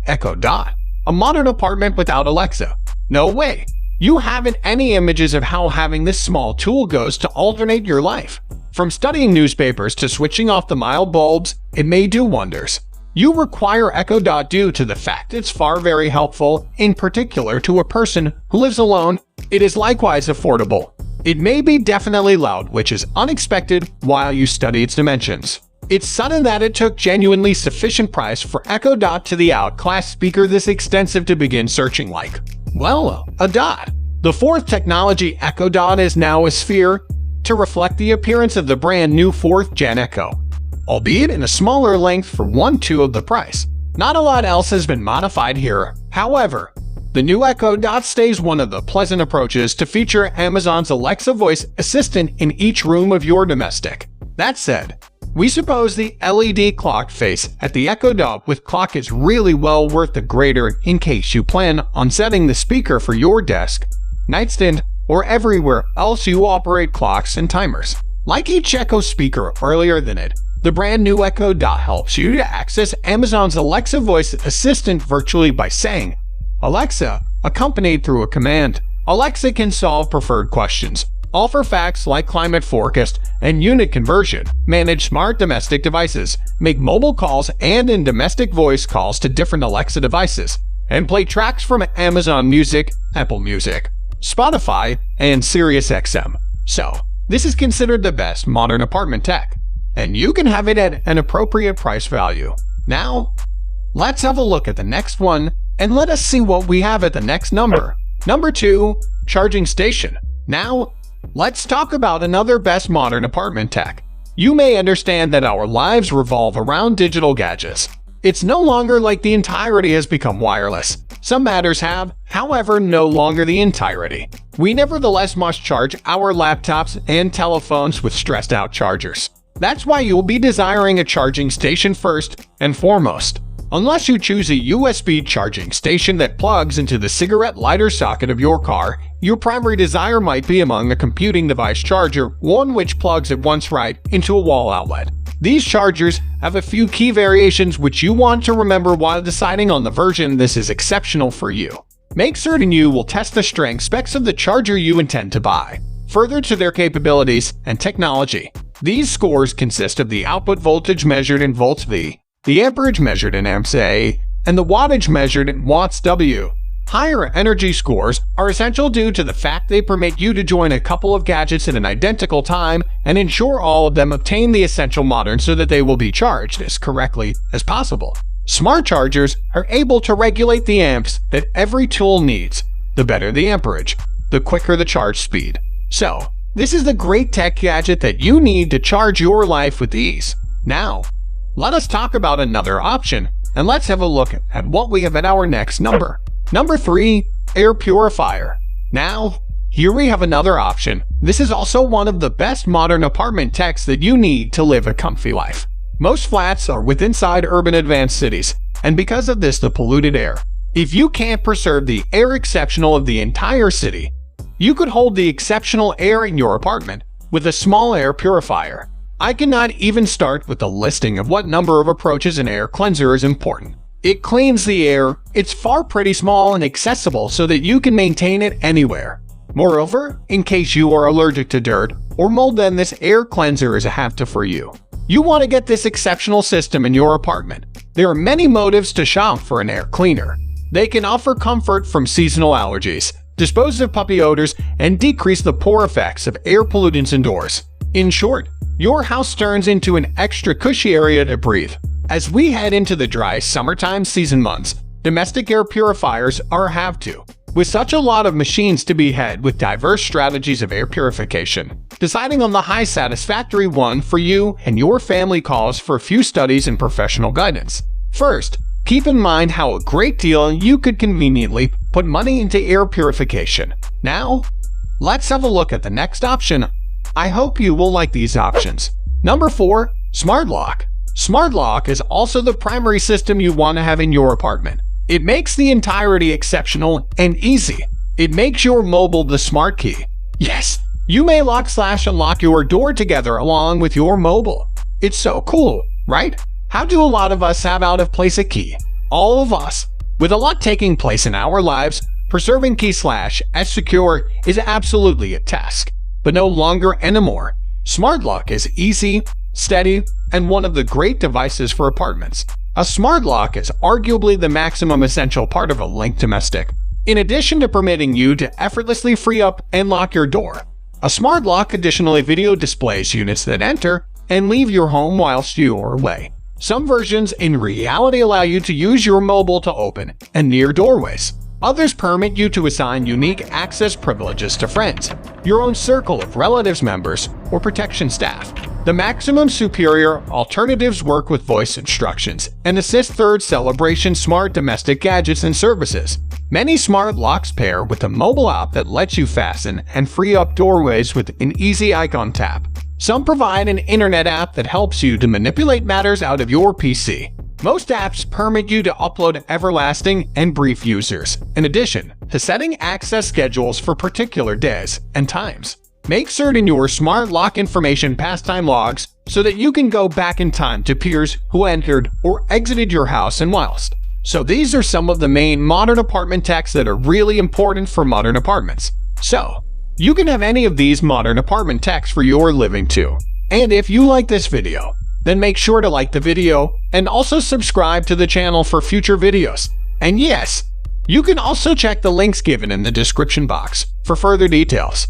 Echo Dot, a modern apartment without Alexa. No way. You haven't any images of how having this small tool goes to alternate your life. From studying newspapers to switching off the mild bulbs, it may do wonders. You require Echo Dot due to the fact it's very helpful, in particular to a person who lives alone. It is likewise affordable. It may be definitely loud, which is unexpected while you study its dimensions. It's sudden that it took genuinely sufficient price for Echo Dot to the outclass speaker this extensive to begin searching like. Well, a dot. The fourth technology Echo Dot is now a sphere to reflect the appearance of the brand new 4th Gen Echo, albeit in a smaller length for 1/2 of the price. Not a lot else has been modified here. However, the new Echo Dot stays one of the pleasant approaches to feature Amazon's Alexa voice assistant in each room of your domestic. That said, we suppose the LED clock face at the Echo Dot with clock is really well worth the greater in case you plan on setting the speaker for your desk, nightstand, or everywhere else you operate clocks and timers. Like each Echo speaker earlier than it, the brand new Echo Dot helps you to access Amazon's Alexa voice assistant virtually by saying, "Alexa," accompanied through a command. Alexa can solve preferred questions, offer facts like climate forecast and unit conversion, manage smart domestic devices, make mobile calls and in domestic voice calls to different Alexa devices, and play tracks from Amazon Music, Apple Music, Spotify, and Sirius XM. So, this is considered the best modern apartment tech, and you can have it at an appropriate price value. Now, let's have a look at the next one, and let us see what we have at the next number. Number 2, charging station. Now, let's talk about another best modern apartment tech. You may understand that our lives revolve around digital gadgets. It's no longer like the entirety has become wireless. Some matters have, however, no longer the entirety. We nevertheless must charge our laptops and telephones with stressed-out chargers. That's why you'll be desiring a charging station first and foremost. Unless you choose a USB charging station that plugs into the cigarette lighter socket of your car, your primary desire might be among a computing device charger, one which plugs at once right into a wall outlet. These chargers have a few key variations which you want to remember while deciding on the version this is exceptional for you. Make certain you will test the strength specs of the charger you intend to buy. Further to their capabilities and technology, these scores consist of the output voltage measured in volts V, the amperage measured in amps A, and the wattage measured in watts W. Higher energy scores are essential due to the fact they permit you to join a couple of gadgets at an identical time and ensure all of them obtain the essential modern so that they will be charged as correctly as possible. Smart chargers are able to regulate the amps that every tool needs. The better the amperage, the quicker the charge speed. So, this is the great tech gadget that you need to charge your life with ease. Now, let us talk about another option, and let's have a look at what we have at our next number. Number 3, air purifier. Now, here we have another option. This is also one of the best modern apartment techs that you need to live a comfy life. Most flats are within inside urban advanced cities, and because of this, the polluted air. If you can't preserve the air exceptional of the entire city, you could hold the exceptional air in your apartment with a small air purifier. I cannot even start with the listing of what number of approaches an air cleanser is important. It cleans the air, it's pretty small and accessible so that you can maintain it anywhere. Moreover, in case you are allergic to dirt or mold, then this air cleanser is a have-to for you. You want to get this exceptional system in your apartment. There are many motives to shop for an air cleaner. They can offer comfort from seasonal allergies, dispose of puppy odors, and decrease the poor effects of air pollutants indoors. In short, your house turns into an extra cushy area to breathe. As we head into the dry summertime season months, domestic air purifiers are a have-to. With such a lot of machines to be had with diverse strategies of air purification, deciding on the high satisfactory one for you and your family calls for a few studies and professional guidance. First, keep in mind how a great deal you could conveniently put money into air purification. Now, let's have a look at the next option. I hope you will like these options. Number 4, Smart Lock. Smart Lock is also the primary system you want to have in your apartment. It makes the entirety exceptional and easy. It makes your mobile the smart key. Yes, you may lock/unlock your door together along with your mobile. It's so cool, right? How do a lot of us have out of place a key? all of us. With a lot taking place in our lives, preserving key/s secure is absolutely a task, but no longer anymore. Smart lock is easy, steady, and one of the great devices for apartments. A smart lock is arguably the maximum essential part of a linked domestic. In addition to permitting you to effortlessly free up and lock your door, a smart lock additionally video displays units that enter and leave your home whilst you are away. Some versions in reality allow you to use your mobile to open and near doorways. Others permit you to assign unique access privileges to friends, your own circle of relatives members, or protection staff. The maximum superior alternatives work with voice instructions and assist third celebration smart domestic gadgets and services. Many smart locks pair with a mobile app that lets you fasten and free up doorways with an easy icon tap. Some provide an internet app that helps you to manipulate matters out of your PC. Most apps permit you to upload everlasting and brief users, in addition to setting access schedules for particular days and times. Make certain your smart lock information pastime logs so that you can go back in time to peers who entered or exited your house and whilst. So these are some of the main modern apartment techs that are really important for modern apartments. So you can have any of these modern apartment techs for your living too. And if you like this video, then make sure to like the video and also subscribe to the channel for future videos. And yes, you can also check the links given in the description box for further details.